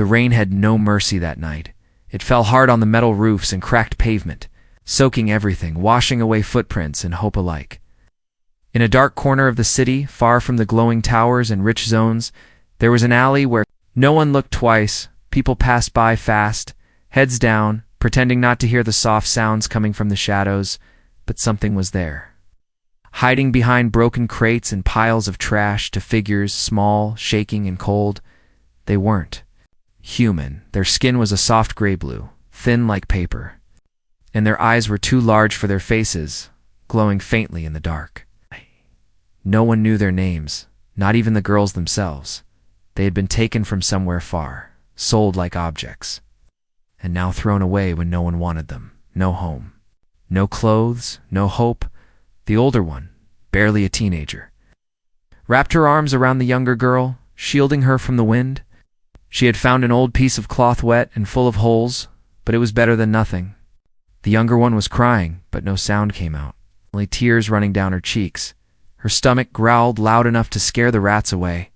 The rain had no mercy that night. It fell hard on the metal roofs and cracked pavement, soaking everything, washing away footprints and hope alike. In a dark corner of the city, far from the glowing towers and rich zones, there was an alley where no one looked twice. People passed by fast, heads down, pretending not to hear the soft sounds coming from the shadows, but something was there. Hiding behind broken crates and piles of trash to figures, small, shaking, and cold. They weren't human. Their skin was a soft gray blue, thin like paper, and their eyes were too large for their faces, glowing faintly in the dark. No one knew their names, not even the girls themselves. They had been taken from somewhere far, sold like objects, and now thrown away when no one wanted them. No home, no clothes, no hope. The older one, barely a teenager, wrapped her arms around the younger girl, shielding her from the wind. She had found an old piece of cloth wet and full of holes, but it was better than nothing. The younger one was crying, but no sound came out, only tears running down her cheeks. Her stomach growled loud enough to scare the rats away.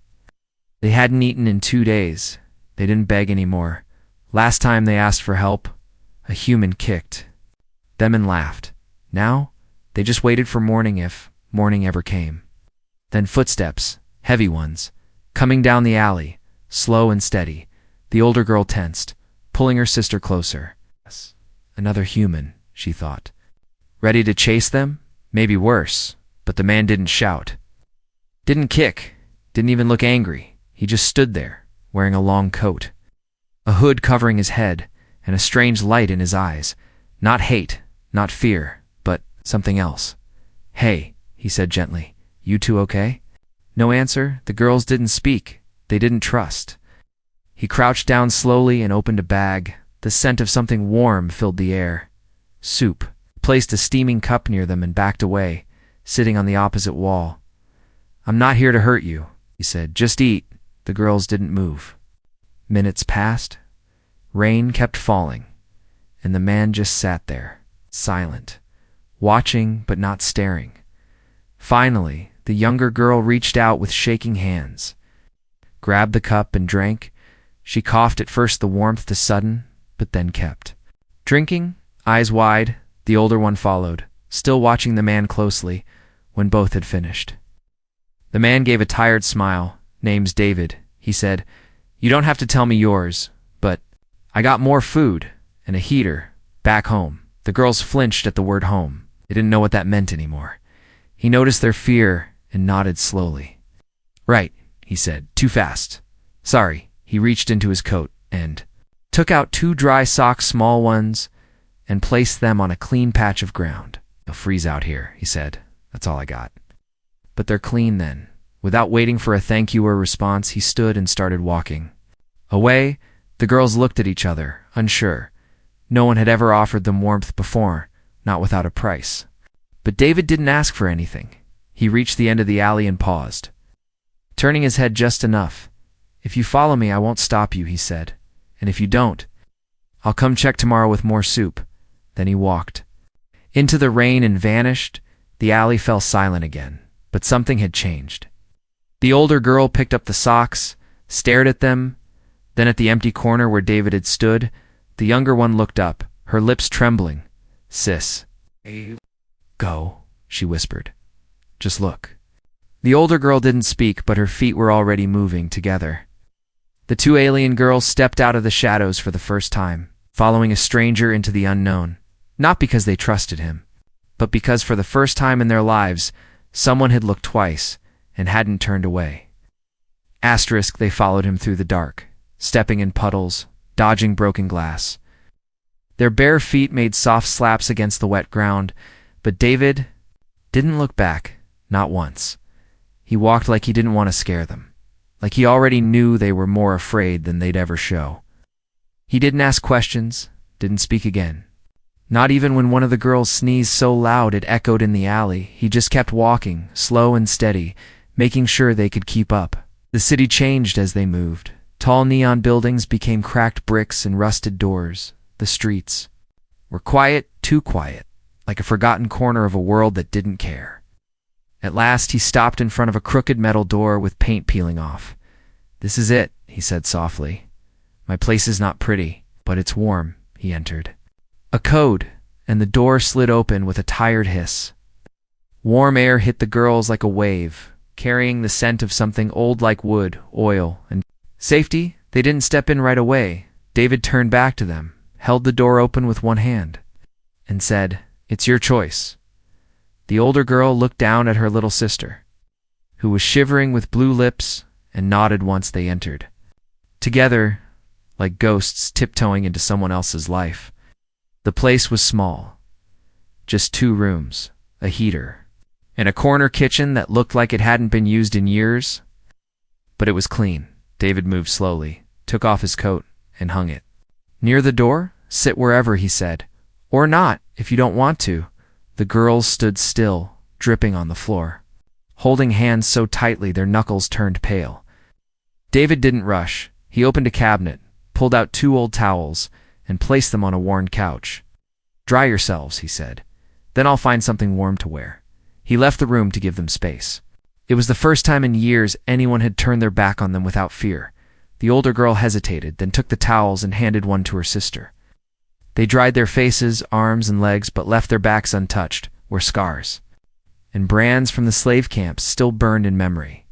They hadn't eaten in 2 days. They didn't beg anymore. Last time they asked for help, a human kicked them and laughed. Now, they just waited for morning if morning ever came. Then footsteps, heavy ones, coming down the alley, slow and steady. The older girl tensed, pulling her sister closer. Another human, she thought. Ready to chase them? Maybe worse. But the man didn't shout. Didn't kick. Didn't even look angry. He just stood there, wearing a long coat, a hood covering his head, and a strange light in his eyes. Not hate, not fear, but something else. "Hey," he said gently. "You two okay?" No answer. The girls didn't speak. They didn't trust. He crouched down slowly and opened a bag. The scent of something warm filled the air. Soup. Placed a steaming cup near them and backed away, sitting on the opposite wall. "I'm not here to hurt you," he said. "Just eat." The girls didn't move. Minutes passed. Rain kept falling, and the man just sat there, silent, watching but not staring. Finally, the younger girl reached out with shaking hands, grabbed the cup and drank. She coughed at first, the warmth to sudden, but then kept drinking, eyes wide. The older one followed, still watching the man closely, when both had finished. The man gave a tired smile. "Name's David," he said. "You don't have to tell me yours, but I got more food and a heater back home." The girls flinched at the word home. They didn't know what that meant anymore. He noticed their fear and nodded slowly. "Right," he said. "Too fast. Sorry." He reached into his coat and took out 2 dry socks, small ones, and placed them on a clean patch of ground. "You'll freeze out here," he said. "That's all I got." "But they're clean then." Without waiting for a thank you or response, he stood and started walking away. The girls looked at each other, unsure. No one had ever offered them warmth before, not without a price. But David didn't ask for anything. He reached the end of the alley and paused, turning his head just enough. "If you follow me, I won't stop you," he said. "And if you don't, I'll come check tomorrow with more soup." Then he walked into the rain and vanished. The alley fell silent again, but something had changed. The older girl picked up the socks, stared at them, then at the empty corner where David had stood. The younger one looked up, her lips trembling. "Sis, go," she whispered. "Just look." The older girl didn't speak, but her feet were already moving together. The 2 alien girls stepped out of the shadows for the first time, following a stranger into the unknown, not because they trusted him, but because for the first time in their lives, someone had looked twice and hadn't turned away. They followed him through the dark, stepping in puddles, dodging broken glass. Their bare feet made soft slaps against the wet ground, but David didn't look back, not once. He walked like he didn't want to scare them, like he already knew they were more afraid than they'd ever show. He didn't ask questions, didn't speak again. Not even when one of the girls sneezed so loud it echoed in the alley. He just kept walking, slow and steady, making sure they could keep up. The city changed as they moved. Tall neon buildings became cracked bricks and rusted doors. The streets were quiet, too quiet, like a forgotten corner of a world that didn't care. At last he stopped in front of a crooked metal door with paint peeling off. "This is it," he said softly. My place is not pretty, but it's warm. He entered. A code, and the door slid open with a tired hiss. Warm air hit the girls like a wave, carrying the scent of something old like wood, oil, and safety. They didn't step in right away. David turned back to them, held the door open with one hand, and said, "It's your choice." The older girl looked down at her little sister, who was shivering with blue lips, and nodded once they entered. Together, like ghosts tiptoeing into someone else's life. The place was small. Just 2 rooms, a heater, and a corner kitchen that looked like it hadn't been used in years. But it was clean. David moved slowly, took off his coat, and hung it. "Near the door? Sit wherever," he said. "Or not, if you don't want to." The girls stood still, dripping on the floor, holding hands so tightly their knuckles turned pale. David didn't rush. He opened a cabinet, pulled out 2 old towels, and placed them on a worn couch. "Dry yourselves," he said. "Then I'll find something warm to wear." He left the room to give them space. It was the first time in years anyone had turned their back on them without fear. The older girl hesitated, then took the towels and handed one to her sister. They dried their faces, arms, and legs, but left their backs untouched, where scars and brands from the slave camps still burned in memory.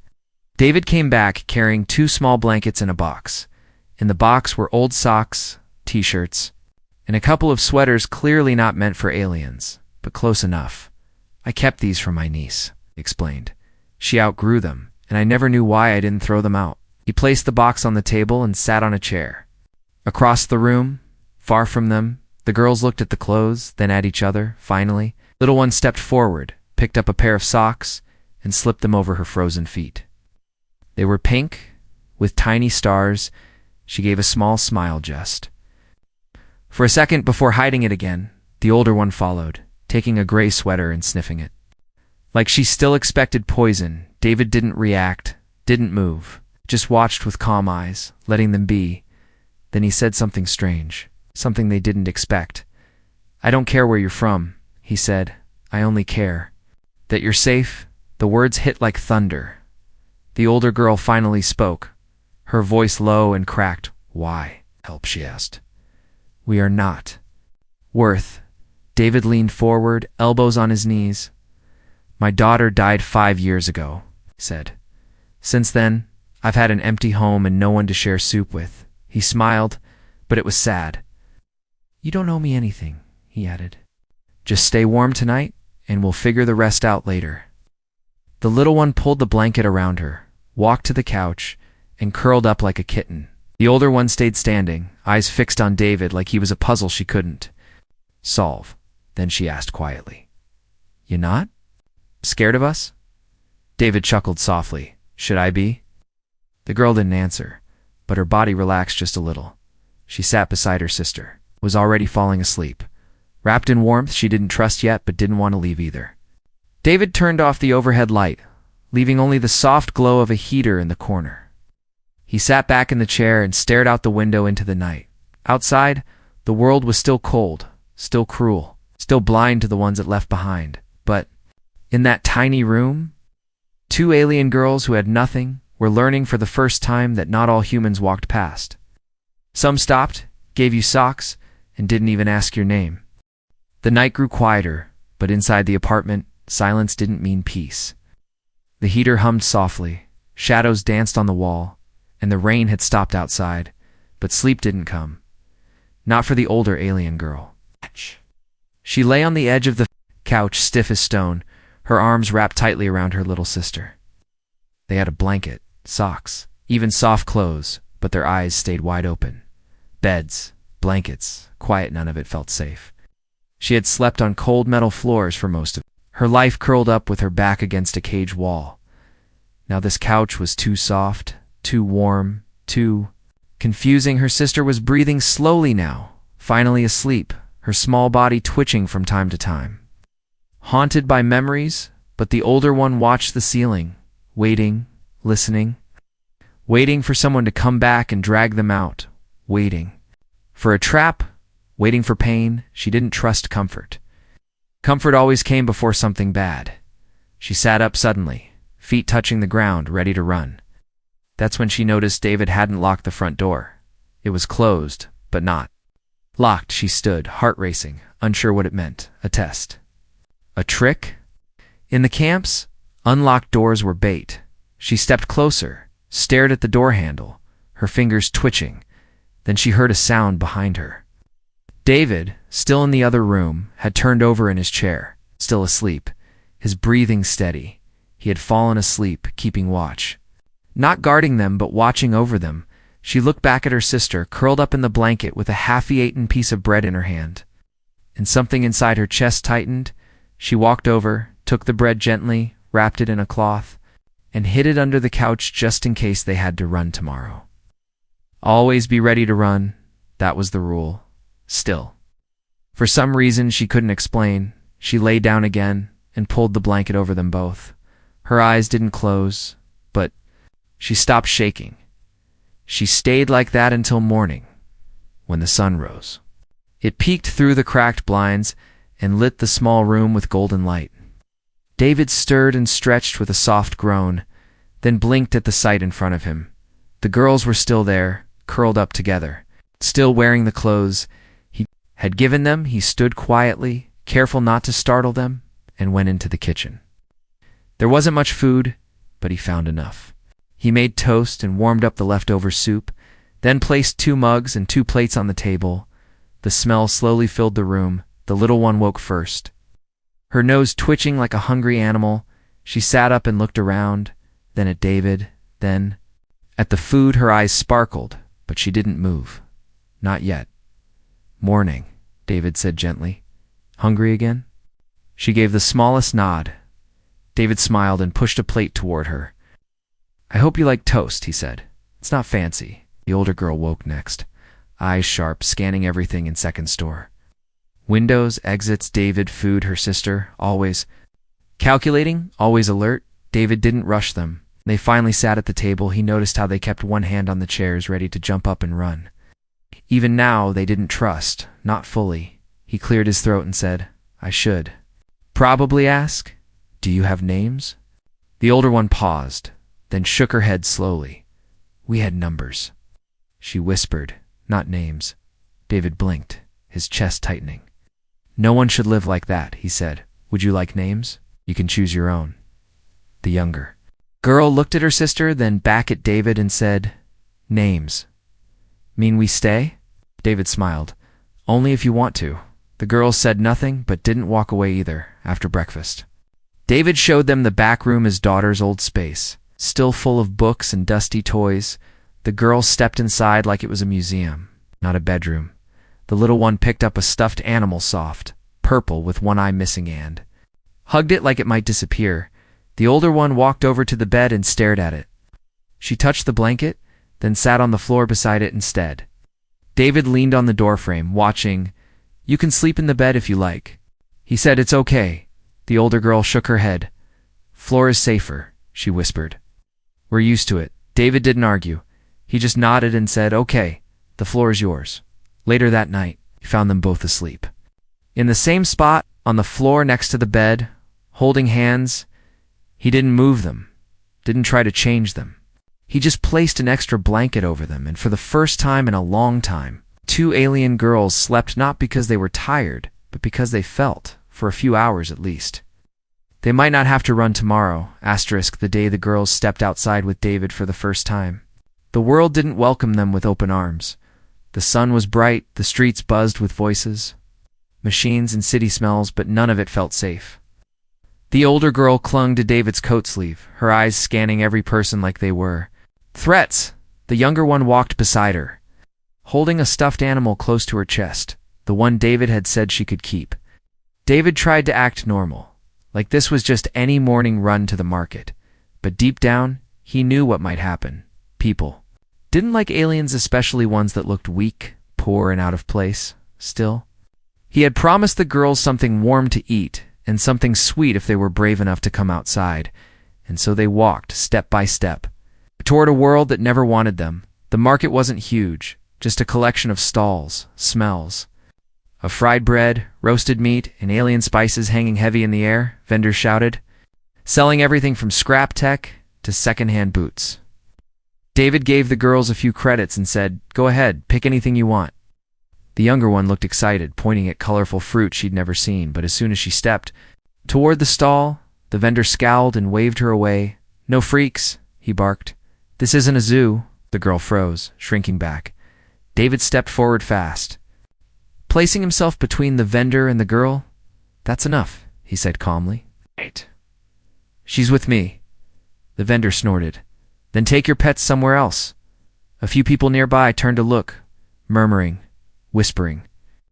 David came back carrying 2 small blankets and a box. In the box were old socks, t-shirts, and a couple of sweaters clearly not meant for aliens, but close enough. "I kept these from my niece," he explained. "She outgrew them, and I never knew why I didn't throw them out." He placed the box on the table and sat on a chair. Across the room, far from them, the girls looked at the clothes, then at each other. Finally, little one stepped forward, picked up a pair of socks, and slipped them over her frozen feet. They were pink, with tiny stars. She gave a small smile just. For a second before hiding it again, the older one followed, taking a gray sweater and sniffing it. Like she still expected poison, David didn't react, didn't move, just watched with calm eyes, letting them be. Then he said something strange, something they didn't expect. "I don't care where you're from," he said. "I only care that you're safe." The words hit like thunder. The older girl finally spoke, her voice low and cracked. "Why help?" she asked. "We are not worth." David leaned forward, elbows on his knees. "My daughter died 5 years ago," he said. "Since then, I've had an empty home and no one to share soup with." He smiled, but it was sad. "You don't owe me anything," he added. "Just stay warm tonight, and we'll figure the rest out later." The little one pulled the blanket around her, walked to the couch, and curled up like a kitten. The older one stayed standing, eyes fixed on David like he was a puzzle she couldn't solve. Then she asked quietly, "You not scared of us?" David chuckled softly. "Should I be?" The girl didn't answer, but her body relaxed just a little. She sat beside her sister, was already falling asleep. Wrapped in warmth she didn't trust yet, but didn't want to leave either. David turned off the overhead light, leaving only the soft glow of a heater in the corner. He sat back in the chair and stared out the window into the night. Outside, the world was still cold, still cruel, still blind to the ones it left behind. But in that tiny room, 2 alien girls who had nothing were learning for the first time that not all humans walked past. Some stopped, gave you socks, and didn't even ask your name. The night grew quieter, but inside the apartment, silence didn't mean peace. The heater hummed softly, shadows danced on the wall, and the rain had stopped outside, but sleep didn't come. Not for the older alien girl. She lay on the edge of the couch, stiff as stone, her arms wrapped tightly around her little sister. They had a blanket, socks, even soft clothes, but their eyes stayed wide open. Beds, blankets, quiet, none of it felt safe. She had slept on cold metal floors for most of it. Her life curled up with her back against a cage wall. Now this couch was too soft, too warm, too confusing. Her sister was breathing slowly now, finally asleep, her small body twitching from time to time. Haunted by memories, but the older one watched the ceiling, waiting, listening, waiting for someone to come back and drag them out, waiting for a trap, waiting for pain. She didn't trust comfort. Comfort always came before something bad. She sat up suddenly, feet touching the ground, ready to run. That's when she noticed David hadn't locked the front door. It was closed, but not locked. She stood, heart racing, unsure what it meant. A test. A trick? In the camps, unlocked doors were bait. She stepped closer, stared at the door handle, her fingers twitching. Then she heard a sound behind her. David, still in the other room, had turned over in his chair, still asleep, his breathing steady. He had fallen asleep, keeping watch. Not guarding them, but watching over them. She looked back at her sister, curled up in the blanket with a half-eaten piece of bread in her hand. And something inside her chest tightened. She walked over, took the bread gently, wrapped it in a cloth, and hid it under the couch just in case they had to run tomorrow. Always be ready to run, that was the rule. Still, for some reason she couldn't explain, she lay down again and pulled the blanket over them both. Her eyes didn't close, but she stopped shaking. She stayed like that until morning, when the sun rose. It peeked through the cracked blinds and lit the small room with golden light. David stirred and stretched with a soft groan, then blinked at the sight in front of him. The girls were still there, curled up together. Still wearing the clothes he had given them, he stood quietly, careful not to startle them, and went into the kitchen. There wasn't much food, but he found enough. He made toast and warmed up the leftover soup, then placed 2 mugs and 2 plates on the table. The smell slowly filled the room. The little one woke first. Her nose twitching like a hungry animal, she sat up and looked around, then at David, then at the food. Her eyes sparkled, but she didn't move. Not yet. Morning, David said gently. Hungry again? She gave the smallest nod. David smiled and pushed a plate toward her. I hope you like toast, he said. It's not fancy. The older girl woke next, eyes sharp, scanning everything in second store. Windows, exits, David, food, her sister, always calculating, always alert. David didn't rush them. They finally sat at the table. He noticed how they kept one hand on the chairs, ready to jump up and run. Even now, they didn't trust, not fully. He cleared his throat and said, I should probably ask, do you have names? The older one paused, then shook her head slowly. We had numbers. She whispered, not names. David blinked, his chest tightening. No one should live like that, he said. Would you like names? You can choose your own. The younger girl looked at her sister, then back at David and said, Names. Mean we stay? David smiled. Only if you want to. The girls said nothing, but didn't walk away either, after breakfast. David showed them the back room, his daughter's old space, still full of books and dusty toys. The girls stepped inside like it was a museum, not a bedroom. The little one picked up a stuffed animal, soft, purple, with one eye missing, and hugged it like it might disappear. The older one walked over to the bed and stared at it. She touched the blanket, then sat on the floor beside it instead. David leaned on the doorframe, watching. You can sleep in the bed if you like. He said, It's okay. The older girl shook her head. Floor is safer, she whispered. We're used to it. David didn't argue. He just nodded and said, Okay, the floor is yours. Later that night, he found them both asleep. In the same spot, on the floor next to the bed, holding hands. He didn't move them, didn't try to change them. He just placed an extra blanket over them, and for the first time in a long time, 2 alien girls slept not because they were tired, but because they felt, for a few hours at least. They might not have to run tomorrow, the day the girls stepped outside with David for the first time. The world didn't welcome them with open arms. The sun was bright, the streets buzzed with voices, machines and city smells, but none of it felt safe. The older girl clung to David's coat sleeve, her eyes scanning every person like they were threats. The younger one walked beside her, holding a stuffed animal close to her chest, the one David had said she could keep. David tried to act normal, like this was just any morning run to the market, but deep down, he knew what might happen. People didn't like aliens, especially ones that looked weak, poor, and out of place. Still, he had promised the girls something warm to eat and something sweet if they were brave enough to come outside, and so they walked, step by step, toward a world that never wanted them. The market wasn't huge, just a collection of stalls, smells of fried bread, roasted meat, and alien spices hanging heavy in the air, vendors shouted, selling everything from scrap tech to second-hand boots. David gave the girls a few credits and said, "Go ahead, pick anything you want." The younger one looked excited, pointing at colorful fruit she'd never seen, but as soon as she stepped toward the stall, the vendor scowled and waved her away. "No freaks," he barked. "This isn't a zoo." The girl froze, shrinking back. David stepped forward fast, placing himself between the vendor and the girl. "That's enough," he said calmly. "Wait. She's with me." The vendor snorted. "Then take your pets somewhere else." A few people nearby turned to look, murmuring, whispering,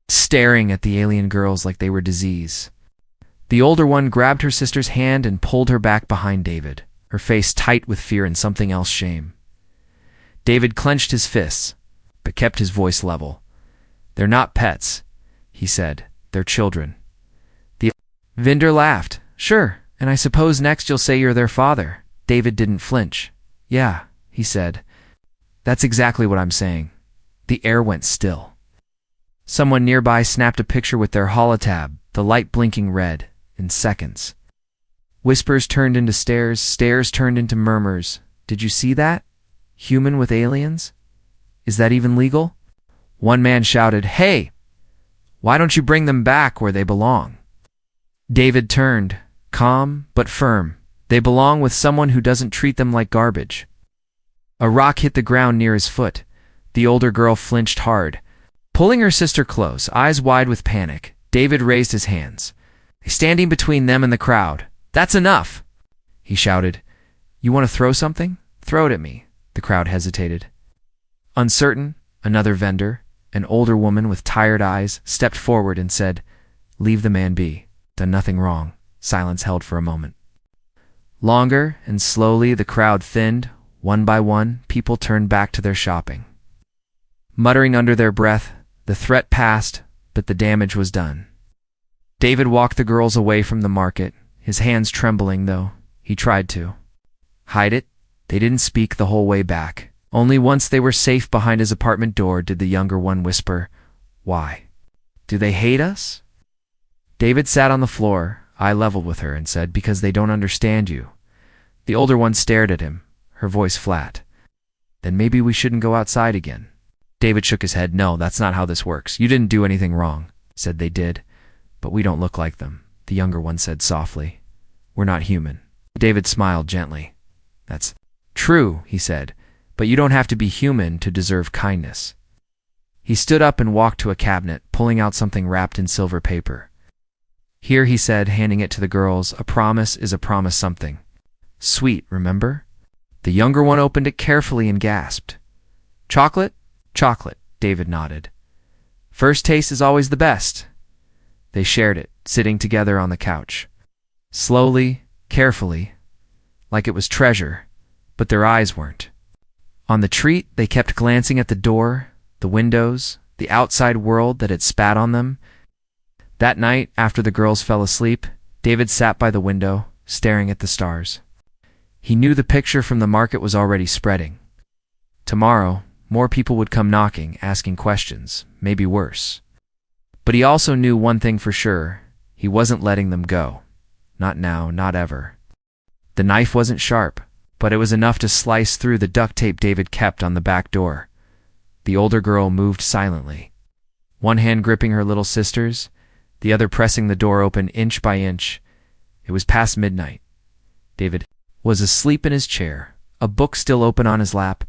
staring at the alien girls like they were disease. The older one grabbed her sister's hand and pulled her back behind David, her face tight with fear and something else, shame. David clenched his fists, but kept his voice level. "They're not pets," he said. "They're children." The vendor laughed. "Sure, and I suppose next you'll say you're their father." David didn't flinch. "Yeah," he said. "That's exactly what I'm saying." The air went still. Someone nearby snapped a picture with their holotab, the light blinking red, in seconds. Whispers turned into stares, stares turned into murmurs. "Did you see that? Human with aliens? Is that even legal?" One man shouted, "Hey! Why don't you bring them back where they belong?" David turned, calm but firm. "They belong with someone who doesn't treat them like garbage." A rock hit the ground near his foot. The older girl flinched hard. Pulling her sister close, eyes wide with panic, David raised his hands, standing between them and the crowd. "That's enough!" he shouted. "You want to throw something? Throw it at me." The crowd hesitated. Uncertain, another vendor, an older woman with tired eyes, stepped forward and said, "Leave the man be. Done nothing wrong." Silence held for a moment. Longer and slowly the crowd thinned. One by one, people turned back to their shopping. Muttering under their breath, the threat passed, but the damage was done. David walked the girls away from the market, his hands trembling, though he tried to hide it. They didn't speak the whole way back. Only once they were safe behind his apartment door did the younger one whisper, "Why? Do they hate us?" David sat on the floor, eye level with her, and said, "Because they don't understand you." The older one stared at him, her voice flat. "Then maybe we shouldn't go outside again." David shook his head. "No, that's not how this works. You didn't do anything wrong." Said they did, "but we don't look like them," the younger one said softly. "We're not human." David smiled gently. "That's true," he said, "but you don't have to be human to deserve kindness." He stood up and walked to a cabinet, pulling out something wrapped in silver paper. "Here," he said, handing it to the girls, "a promise is a promise something. Sweet, remember?" The younger one opened it carefully and gasped. "Chocolate?" "Chocolate," David nodded. "First taste is always the best." They shared it, sitting together on the couch. Slowly, carefully, like it was treasure, but their eyes weren't. On the treat, they kept glancing at the door, the windows, the outside world that had spat on them. That night, after the girls fell asleep, David sat by the window, staring at the stars. He knew the picture from the market was already spreading. Tomorrow, more people would come knocking, asking questions, maybe worse. But he also knew one thing for sure. He wasn't letting them go. Not now, not ever. The knife wasn't sharp, but it was enough to slice through the duct tape David kept on the back door. The older girl moved silently, one hand gripping her little sister's, the other pressing the door open inch by inch. It was past midnight. David was asleep in his chair, a book still open on his lap,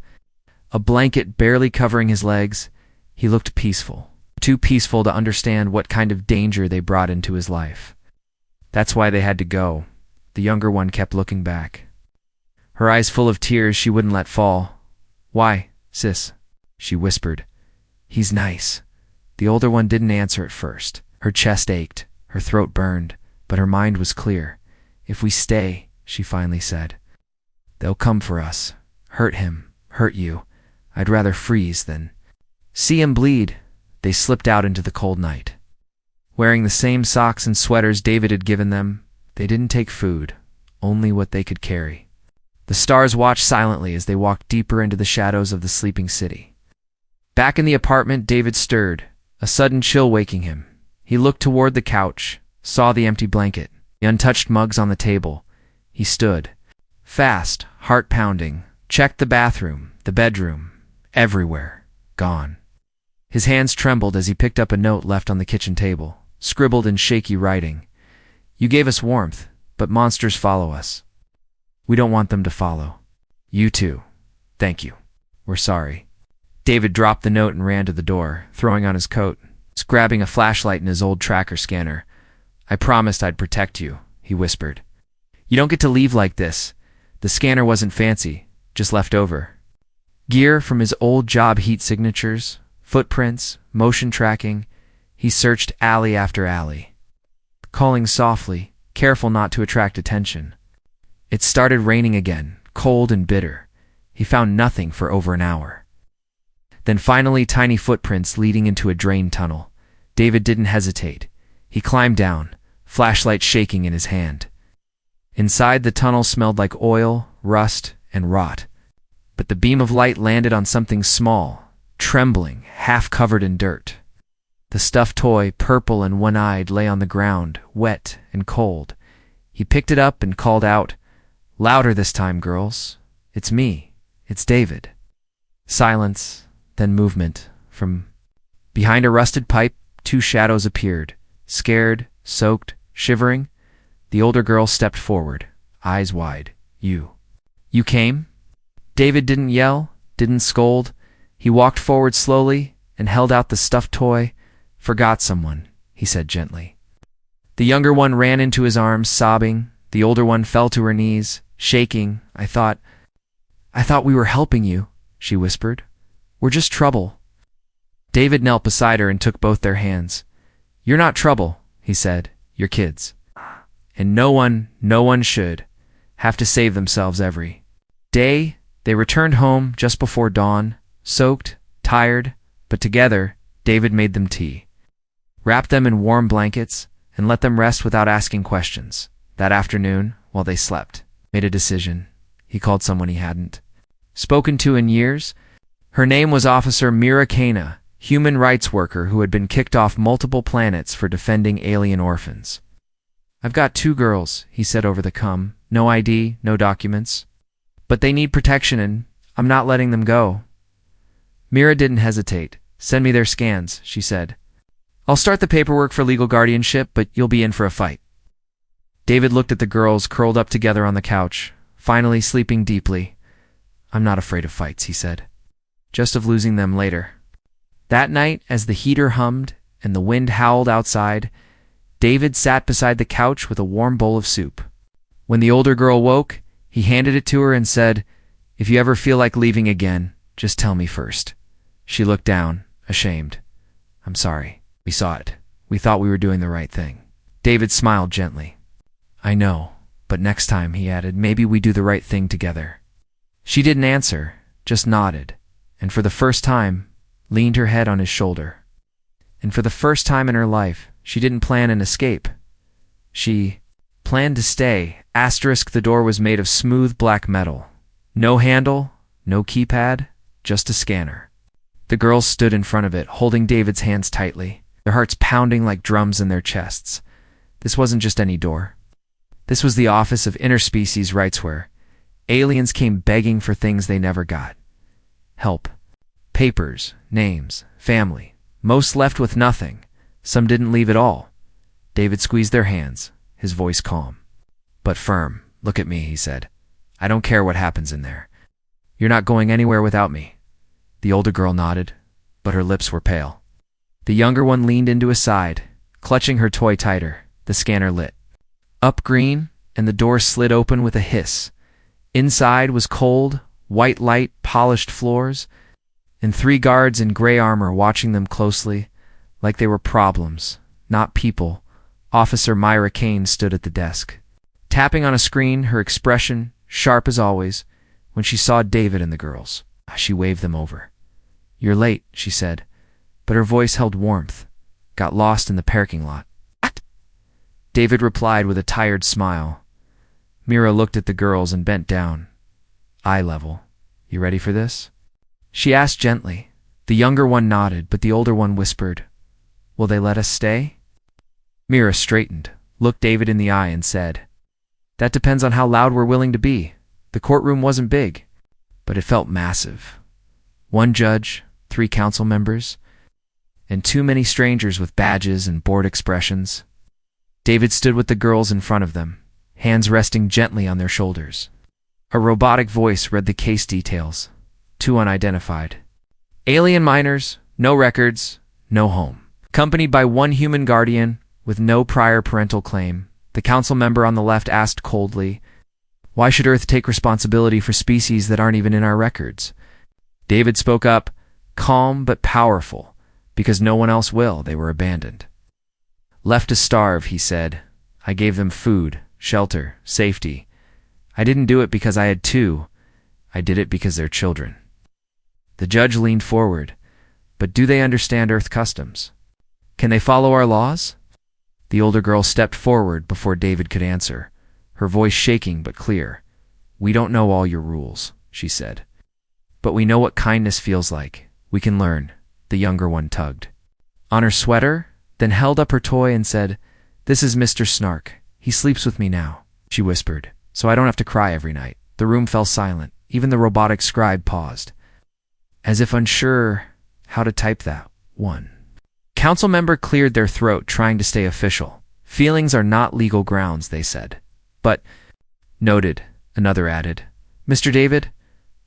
a blanket barely covering his legs. He looked peaceful, too peaceful to understand what kind of danger they brought into his life. That's why they had to go. The younger one kept looking back, her eyes full of tears she wouldn't let fall. "Why, sis?" she whispered. "He's nice." The older one didn't answer at first. Her chest ached, her throat burned, but her mind was clear. "If we stay," she finally said, "they'll come for us. Hurt him, hurt you. I'd rather freeze than see him bleed." They slipped out into the cold night. Wearing the same socks and sweaters David had given them, they didn't take food, only what they could carry. The stars watched silently as they walked deeper into the shadows of the sleeping city. Back in the apartment, David stirred, a sudden chill waking him. He looked toward the couch, saw the empty blanket, the untouched mugs on the table. He stood, fast, heart pounding, checked the bathroom, The bedroom. Everywhere. Gone. His hands trembled as he picked up a note left on the kitchen table, scribbled in shaky writing. You gave us warmth, but monsters follow us. We don't want them to follow. You too. Thank you. We're sorry. David dropped the note and ran to the door, throwing on his coat, grabbing a flashlight and his old tracker scanner. I promised I'd protect you, he whispered. You don't get to leave like this. The scanner wasn't fancy, just left over. Gear from his old job, heat signatures, footprints, motion tracking. He searched alley after alley, calling softly, careful not to attract attention. It started raining again, cold and bitter. He found nothing for over an hour. Then finally tiny footprints leading into a drain tunnel. David didn't hesitate. He climbed down, flashlight shaking in his hand. Inside, the tunnel smelled like oil, rust, and rot. But the beam of light landed on something small, trembling, half covered in dirt. The stuffed toy, purple and one-eyed, lay on the ground, wet and cold. He picked it up and called out, "Louder this time, girls. It's me. It's David." Silence, then movement. From behind a rusted pipe, two shadows appeared. Scared, soaked, shivering, the older girl stepped forward, eyes wide. You came?" David didn't yell, didn't scold. He walked forward slowly and held out the stuffed toy. "Forgot someone," he said gently. The younger one ran into his arms, sobbing. The older one fell to her knees, shaking. I thought we were helping you," she whispered. "We're just trouble." David knelt beside her and took both their hands. "You're not trouble," he said. "You're kids. And no one should have to save themselves every day." They returned home just before dawn, soaked, tired, but together. David made them tea, wrapped them in warm blankets, and let them rest without asking questions. That afternoon, while they slept, made a decision. He called someone he hadn't spoken to in years. Her name was Officer Mira Kana, human rights worker who had been kicked off multiple planets for defending alien orphans. "I've got 2 girls," he said over the comm. "No ID, no documents. But they need protection and I'm not letting them go." Mira didn't hesitate. "Send me their scans," she said. "I'll start the paperwork for legal guardianship, but you'll be in for a fight." David looked at the girls curled up together on the couch, finally sleeping deeply. "I'm not afraid of fights," he said. "Just of losing them later." That night, as the heater hummed and the wind howled outside, David sat beside the couch with a warm bowl of soup. When the older girl woke, he handed it to her and said, "If you ever feel like leaving again, just tell me first." She looked down, ashamed. "I'm sorry. We saw it. We thought we were doing the right thing." David smiled gently. "I know, but next time," he added, "maybe we do the right thing together." She didn't answer, just nodded, and for the first time, leaned her head on his shoulder. And for the first time in her life, she didn't plan an escape. She planned to stay. The door was made of smooth black metal. No handle, no keypad, just a scanner. The girls stood in front of it, holding David's hands tightly, their hearts pounding like drums in their chests. This wasn't just any door. This was the Office of Interspecies Rights, where aliens came begging for things they never got. Help. Papers, names, family. Most left with nothing. Some didn't leave at all. David squeezed their hands, his voice calm, but firm. "Look at me," he said. "I don't care what happens in there. You're not going anywhere without me." The older girl nodded, but her lips were pale. The younger one leaned into his side, clutching her toy tighter. The scanner lit up green, and the door slid open with a hiss. Inside was cold, white light, polished floors, and 3 guards in gray armor watching them closely, like they were problems, not people. Officer Myra Kane stood at the desk, tapping on a screen, her expression sharp as always. When she saw David and the girls, she waved them over. "You're late," she said, but her voice held warmth. "Got lost in the parking lot." David replied with a tired smile. Mira looked at the girls and bent down, eye level. "You ready for this?" she asked gently. The younger one nodded, but the older one whispered, "Will they let us stay?" Mira straightened, looked David in the eye and said, "That depends on how loud we're willing to be." The courtroom wasn't big, but it felt massive. One judge, 3 council members, and too many strangers with badges and bored expressions. David stood with the girls in front of them, hands resting gently on their shoulders. A robotic voice read the case details. 2 unidentified. Alien minors, no records, no home. Accompanied by 1 human guardian with no prior parental claim, the council member on the left asked coldly, "Why should Earth take responsibility for species that aren't even in our records?" David spoke up, calm but powerful, because no one else will. They were abandoned. "Left to starve," he said. "I gave them food, shelter, safety. I didn't do it because I had to. I did it because they're children." The judge leaned forward. "But do they understand Earth customs? Can they follow our laws?" The older girl stepped forward before David could answer, her voice shaking but clear. "We don't know all your rules," she said. "But we know what kindness feels like. We can learn." The younger one tugged on her sweater, then held up her toy and said, "This is Mr. Snark. He sleeps with me now," she whispered, "so I don't have to cry every night." The room fell silent. Even the robotic scribe paused, as if unsure how to type that one. Council member cleared their throat, trying to stay official. "Feelings are not legal grounds," they said. "But," noted, another added, "Mr. David,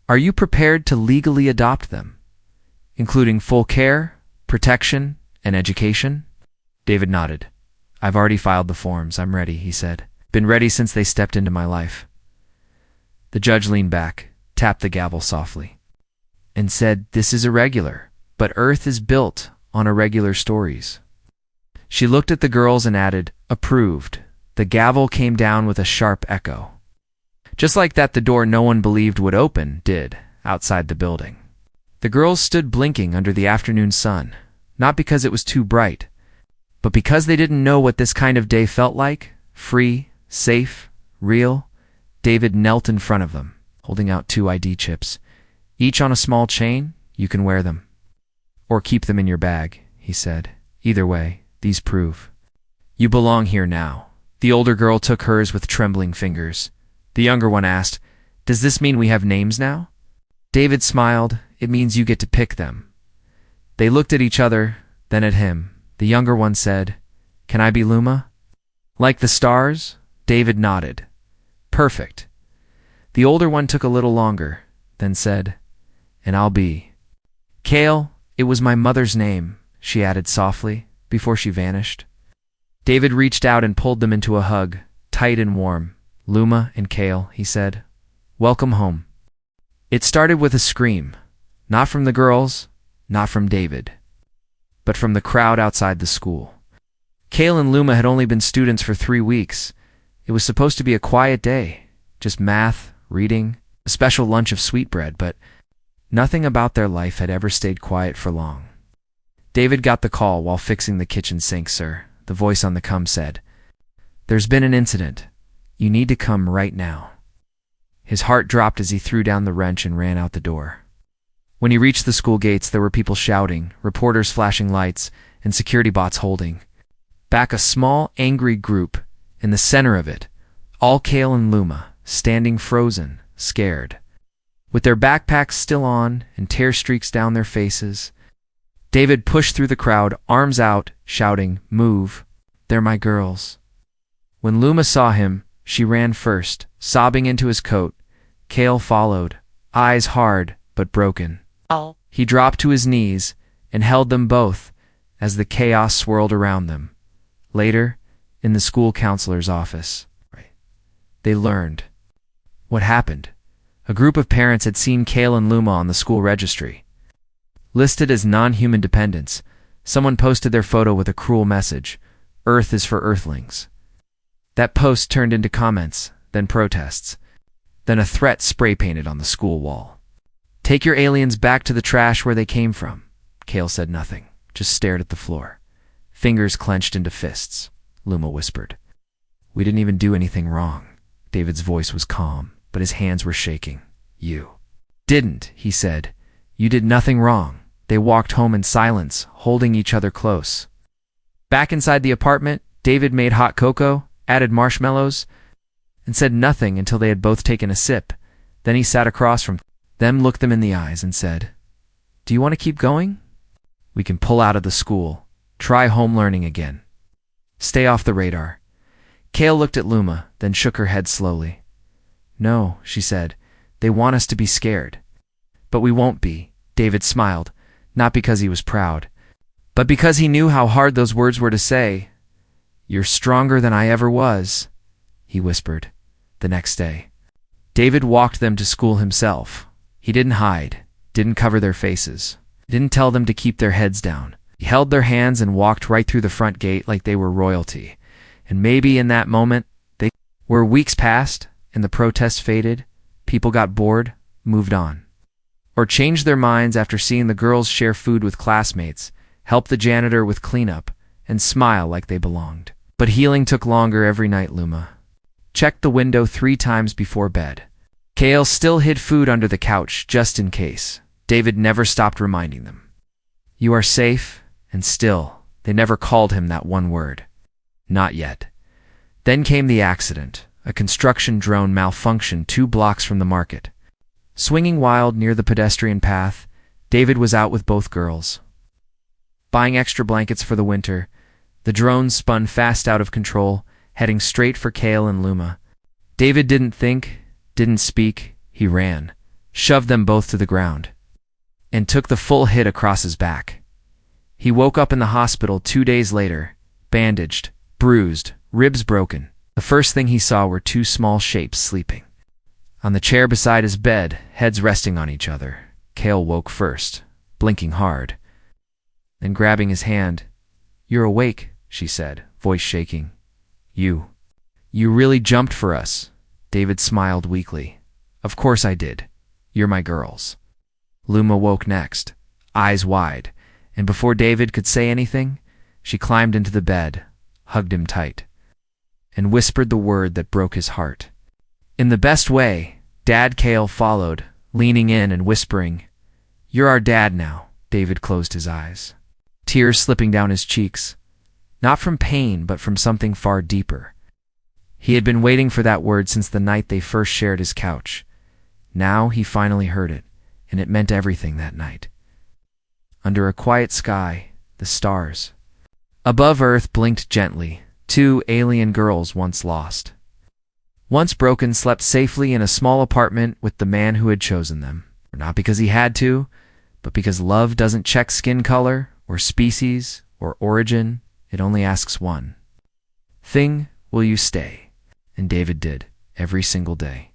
are you prepared to legally adopt them, including full care, protection, and education?" David nodded. "I've already filed the forms. I'm ready," he said. "Been ready since they stepped into my life." The judge leaned back, tapped the gavel softly, and said, "This is irregular, but Earth is built on irregular stories." She looked at the girls and added, "Approved." The gavel came down with a sharp echo. Just like that, the door no one believed would open did, outside the building. The girls stood blinking under the afternoon sun, not because it was too bright, but because they didn't know what this kind of day felt like. Free, safe, real. David knelt in front of them, holding out 2 ID chips, each on a small chain. "You can wear them, or keep them in your bag," he said. "Either way, these prove you belong here now." The older girl took hers with trembling fingers. The younger one asked, "Does this mean we have names now?" David smiled. "It means you get to pick them." They looked at each other, then at him. The younger one said, "Can I be Luma?" "Like the stars?" David nodded. "Perfect." The older one took a little longer, then said, "And I'll be Kale. It was my mother's name," she added softly, before she vanished. David reached out and pulled them into a hug, tight and warm. "Luma and Kale," he said. "Welcome home." It started with a scream, not from the girls, not from David, but from the crowd outside the school. Kale and Luma had only been students for 3 weeks. It was supposed to be a quiet day, just math, reading, a special lunch of sweetbread, but nothing about their life had ever stayed quiet for long. David got the call while fixing the kitchen sink. "Sir," the voice on the com said, "there's been an incident. You need to come right now." His heart dropped as he threw down the wrench and ran out the door. When he reached the school gates, there were people shouting, reporters flashing lights, and security bots holding back a small, angry group. In the center of it, all Kale and Luma, standing frozen, scared, with their backpacks still on and tear streaks down their faces. David pushed through the crowd, arms out, shouting, "Move, they're my girls." When Luma saw him, she ran first, sobbing into his coat. Kale followed, eyes hard but broken. He dropped to his knees and held them both as the chaos swirled around them. Later, in the school counselor's office, they learned what happened. A group of parents had seen Kale and Luma on the school registry, listed as non-human dependents. Someone posted their photo with a cruel message, "Earth is for Earthlings." That post turned into comments, then protests, then a threat spray-painted on the school wall. "Take your aliens back to the trash where they came from." Kale said nothing, just stared at the floor, fingers clenched into fists. Luma whispered, "We didn't even do anything wrong." David's voice was calm, but his hands were shaking. "You didn't," he said. "You did nothing wrong." They walked home in silence, holding each other close. Back inside the apartment, David made hot cocoa, added marshmallows, and said nothing until they had both taken a sip. Then he sat across from then looked them in the eyes and said, "Do you want to keep going? We can pull out of the school, try home learning again. Stay off the radar." Kale looked at Luma, then shook her head slowly. "No," she said, "they want us to be scared." "But we won't be," David smiled, not because he was proud, but because he knew how hard those words were to say. "You're stronger than I ever was," he whispered. The next day, David walked them to school himself. He didn't hide, didn't cover their faces, didn't tell them to keep their heads down. He held their hands and walked right through the front gate like they were royalty. And maybe in that moment, where weeks passed and the protests faded, people got bored, moved on, or changed their minds after seeing the girls share food with classmates, help the janitor with cleanup, and smile like they belonged. But healing took longer every night. Luma checked the window 3 times before bed. Kale still hid food under the couch just in case. David never stopped reminding them. "You are safe," and still, they never called him that one word. Not yet. Then came the accident. A construction drone malfunctioned 2 blocks from the market. Swinging wild near the pedestrian path, David was out with both girls. Buying extra blankets for the winter, the drone spun fast out of control, heading straight for Kale and Luma. David didn't think, didn't speak, he ran, shoved them both to the ground, and took the full hit across his back. He woke up in the hospital 2 days later, bandaged, bruised, ribs broken. The first thing he saw were 2 small shapes sleeping on the chair beside his bed, heads resting on each other. Kale woke first, blinking hard, then grabbing his hand. "You're awake," she said, voice shaking. You really jumped for us." David smiled weakly. "Of course I did. You're my girls." Luma woke next, eyes wide, and before David could say anything, she climbed into the bed, hugged him tight, and whispered the word that broke his heart. In the best way, Dad. Kale followed, leaning in and whispering, "You're our dad now." David closed his eyes, tears slipping down his cheeks, not from pain but from something far deeper. He had been waiting for that word since the night they first shared his couch. Now he finally heard it, and it meant everything that night. Under a quiet sky, the stars above Earth blinked gently. 2 alien girls once lost, once broken, slept safely in a small apartment with the man who had chosen them. Not because he had to, but because love doesn't check skin color, or species, or origin. It only asks one thing: will you stay? And David did, every single day.